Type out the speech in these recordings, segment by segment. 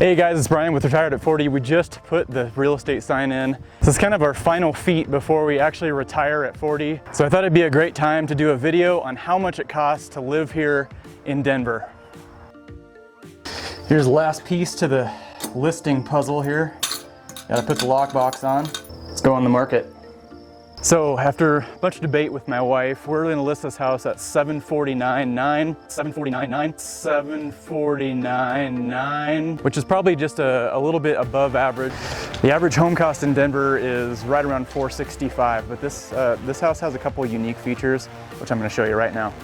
Hey guys, it's Brian with Retired at 40. We just put the real estate sign in. This is kind of our final feat before we actually retire at 40. So I thought it'd be a great time to do a video on how much it costs to live here in Denver. Here's the last piece to the listing puzzle here. Gotta put the lockbox on. Let's go on the market. So after a bunch of debate with my wife, we're gonna list this house at $749,900, which is probably just a little bit above average. The average home cost in Denver is right around $465, but this house has a couple of unique features, which I'm gonna show you right now.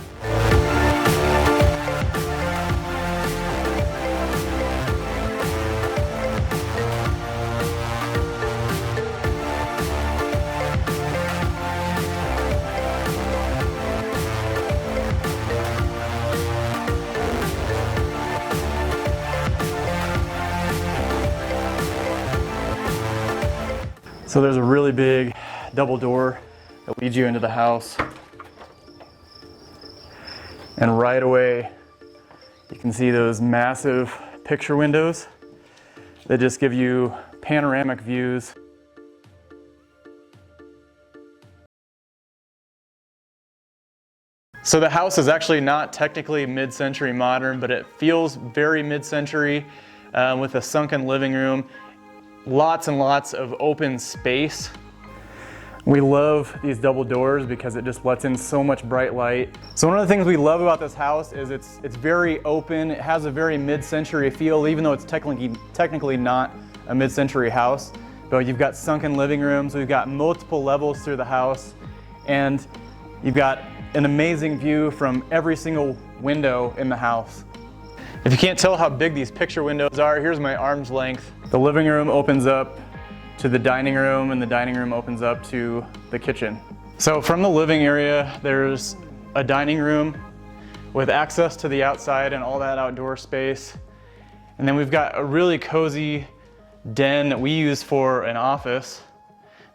So there's a really big double door that leads you into the house. And right away, you can see those massive picture windows that just give you panoramic views. So the house is actually not technically mid-century modern, but it feels very mid-century with a sunken living room. Lots and lots of open space. We love these double doors because it just lets in so much bright light. So one of the things we love about this house is it's very open. It has a very mid-century feel, even though it's technically not a mid-century house. But you've got sunken living rooms, we've got multiple levels through the house, and you've got an amazing view from every single window in the house. If you can't tell how big these picture windows are, here's my arm's length. The living room opens up to the dining room, and the dining room opens up to the kitchen. So from the living area, there's a dining room with access to the outside and all that outdoor space. And then we've got a really cozy den that we use for an office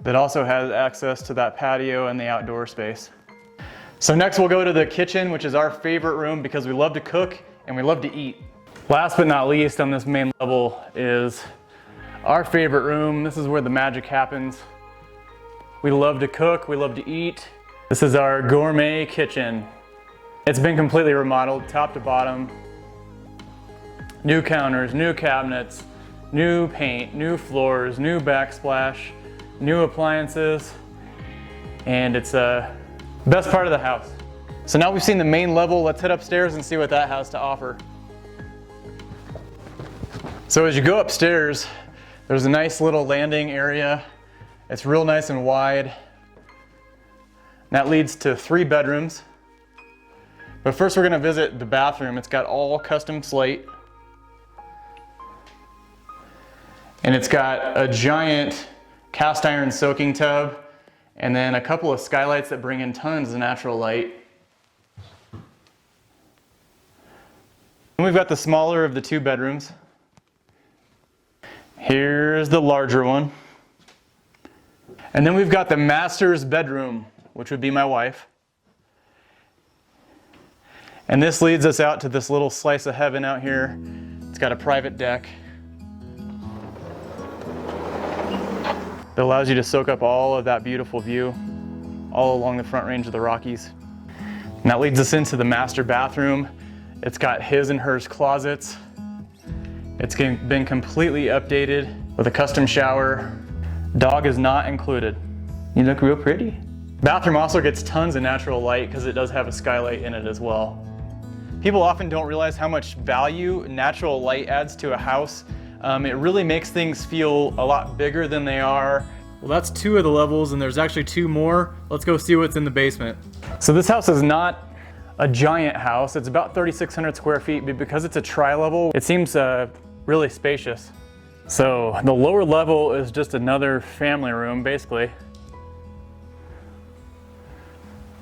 that also has access to that patio and the outdoor space. So next we'll go to the kitchen, which is our favorite room because we love to cook and we love to eat. Last but not least on this main level is our favorite room. This is where the magic happens. We love to cook, we love to eat. This is our gourmet kitchen. It's been completely remodeled top to bottom. New counters, new cabinets, new paint, new floors, new backsplash, new appliances, and it's the best part of the house. So now we've seen the main level, let's head upstairs and see what that has to offer. So as you go upstairs, there's a nice little landing area. It's real nice and wide. And that leads to 3 bedrooms. But first we're gonna visit the bathroom. It's got all custom slate. And it's got a giant cast iron soaking tub and then a couple of skylights that bring in tons of natural light. And we've got the smaller of the 2 bedrooms. Here's the larger one. And then we've got the master's bedroom, which would be my wife. And this leads us out to this little slice of heaven out here. It's got a private deck that allows you to soak up all of that beautiful view all along the Front Range of the Rockies. And that leads us into the master bathroom. It's got his and hers closets. It's been completely updated with a custom shower. Dog is not included. You look real pretty. Bathroom also gets tons of natural light because it does have a skylight in it as well. People often don't realize how much value natural light adds to a house. It really makes things feel a lot bigger than they are. Well, that's 2 of the levels and there's actually 2 more. Let's go see what's in the basement. So this house is not a giant house. It's about 3,600 square feet, but because it's a tri-level, it seems really spacious. So the lower level is just another family room, basically.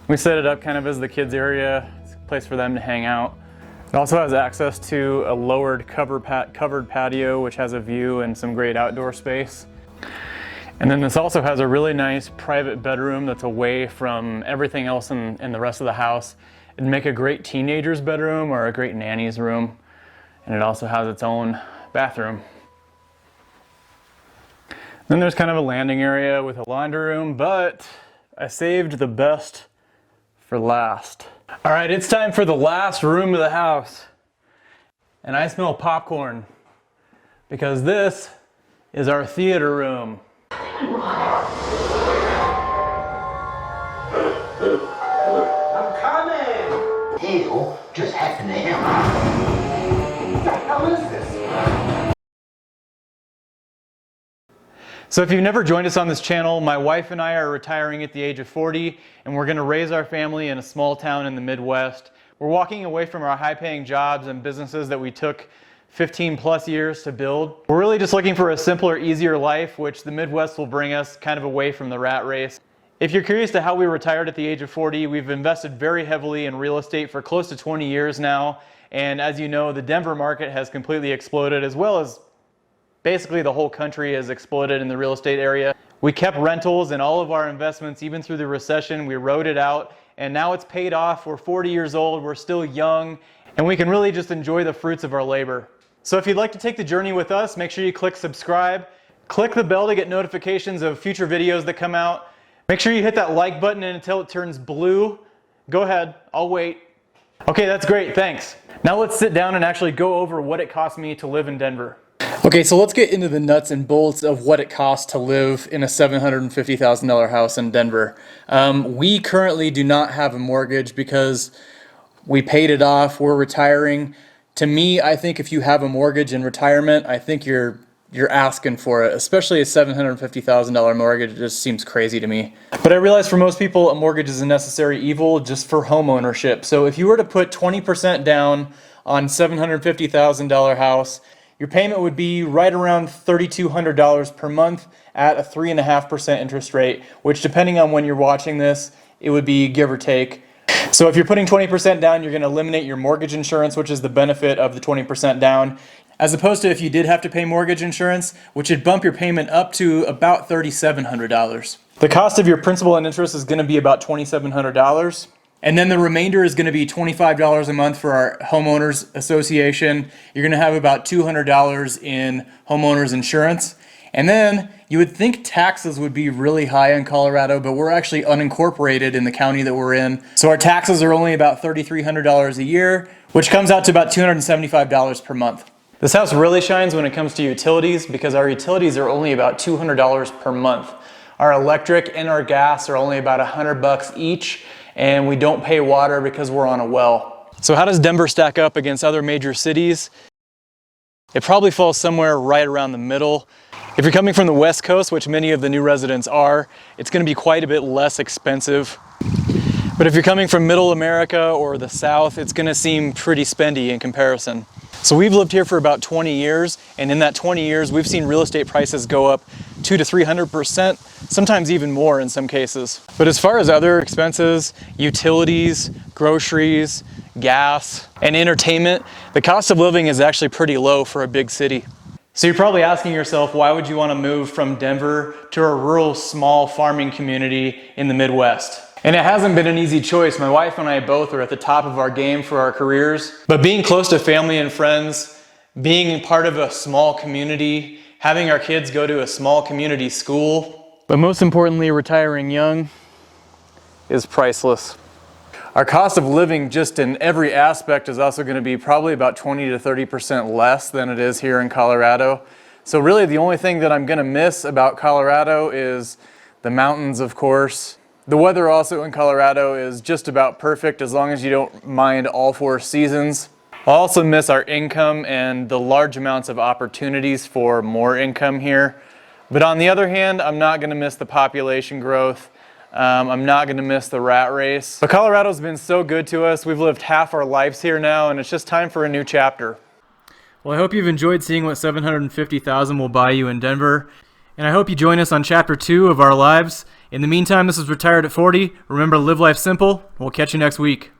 We set it up kind of as the kids area. It's a place for them to hang out. It also has access to a lowered covered patio, which has a view and some great outdoor space. And then this also has a really nice private bedroom that's away from everything else in the rest of the house. It'd make a great teenager's bedroom or a great nanny's room. And it also has its own bathroom. Then there's kind of a landing area with a laundry room, but I saved the best for last. All right, it's time for the last room of the house. And I smell popcorn because this is our theater room. I'm coming! Hell just happened to him. What the hell is this? So if you've never joined us on this channel, my wife and I are retiring at the age of 40, and we're gonna raise our family in a small town in the Midwest. We're walking away from our high-paying jobs and businesses that we took 15 plus years to build. We're really just looking for a simpler, easier life, which the Midwest will bring us kind of away from the rat race. If you're curious to how we retired at the age of 40, we've invested very heavily in real estate for close to 20 years now. And as you know, the Denver market has completely exploded, as well as basically the whole country has exploded in the real estate area. We kept rentals and all of our investments, even through the recession. We rode it out, and now it's paid off. We're 40 years old, we're still young, and we can really just enjoy the fruits of our labor. So if you'd like to take the journey with us, make sure you click subscribe. Click the bell to get notifications of future videos that come out. Make sure you hit that like button until it turns blue. Go ahead, I'll wait. Okay, that's great, thanks. Now let's sit down and actually go over what it cost me to live in Denver. Okay, so let's get into the nuts and bolts of what it costs to live in a $750,000 house in Denver. We currently do not have a mortgage because we paid it off, we're retiring. To me, I think if you have a mortgage in retirement, I think you're asking for it, especially a $750,000 mortgage. It just seems crazy to me. But I realize for most people, a mortgage is a necessary evil just for home ownership. So if you were to put 20% down on $750,000 house, your payment would be right around $3,200 per month at a 3.5% interest rate, which depending on when you're watching this, it would be give or take. So if you're putting 20% down, you're going to eliminate your mortgage insurance, which is the benefit of the 20% down, as opposed to if you did have to pay mortgage insurance, which would bump your payment up to about $3,700. The cost of your principal and interest is going to be about $2,700. And then the remainder is going to be $25 a month for our homeowners association. You're going to have about $200 in homeowners insurance. And then you would think taxes would be really high in Colorado, but we're actually unincorporated in the county that we're in. So our taxes are only about $3,300 a year, which comes out to about $275 per month. This house really shines when it comes to utilities because our utilities are only about $200 per month. Our electric and our gas are only about $100 each, and we don't pay water because we're on a well. So how does Denver stack up against other major cities? It probably falls somewhere right around the middle. If you're coming from the West Coast, which many of the new residents are, it's going to be quite a bit less expensive. But if you're coming from Middle America or the South, it's going to seem pretty spendy in comparison. So we've lived here for about 20 years, and in that 20 years, we've seen real estate prices go up 200 to 300%, sometimes even more in some cases. But as far as other expenses, utilities, groceries, gas, and entertainment, the cost of living is actually pretty low for a big city. So you're probably asking yourself, why would you want to move from Denver to a rural, small farming community in the Midwest? And it hasn't been an easy choice. My wife and I both are at the top of our game for our careers. But being close to family and friends, being part of a small community, having our kids go to a small community school, but most importantly, retiring young is priceless. Our cost of living just in every aspect is also going to be probably about 20 to 30% less than it is here in Colorado. So really the only thing that I'm going to miss about Colorado is the mountains, of course. The weather also in Colorado is just about perfect as long as you don't mind all 4 seasons. I'll also miss our income and the large amounts of opportunities for more income here. But on the other hand, I'm not going to miss the population growth. I'm not going to miss the rat race. But Colorado's been so good to us. We've lived half our lives here now, and it's just time for a new chapter. Well, I hope you've enjoyed seeing what $750,000 will buy you in Denver. And I hope you join us on Chapter 2 of our lives. In the meantime, this is Retired at 40. Remember to live life simple. We'll catch you next week.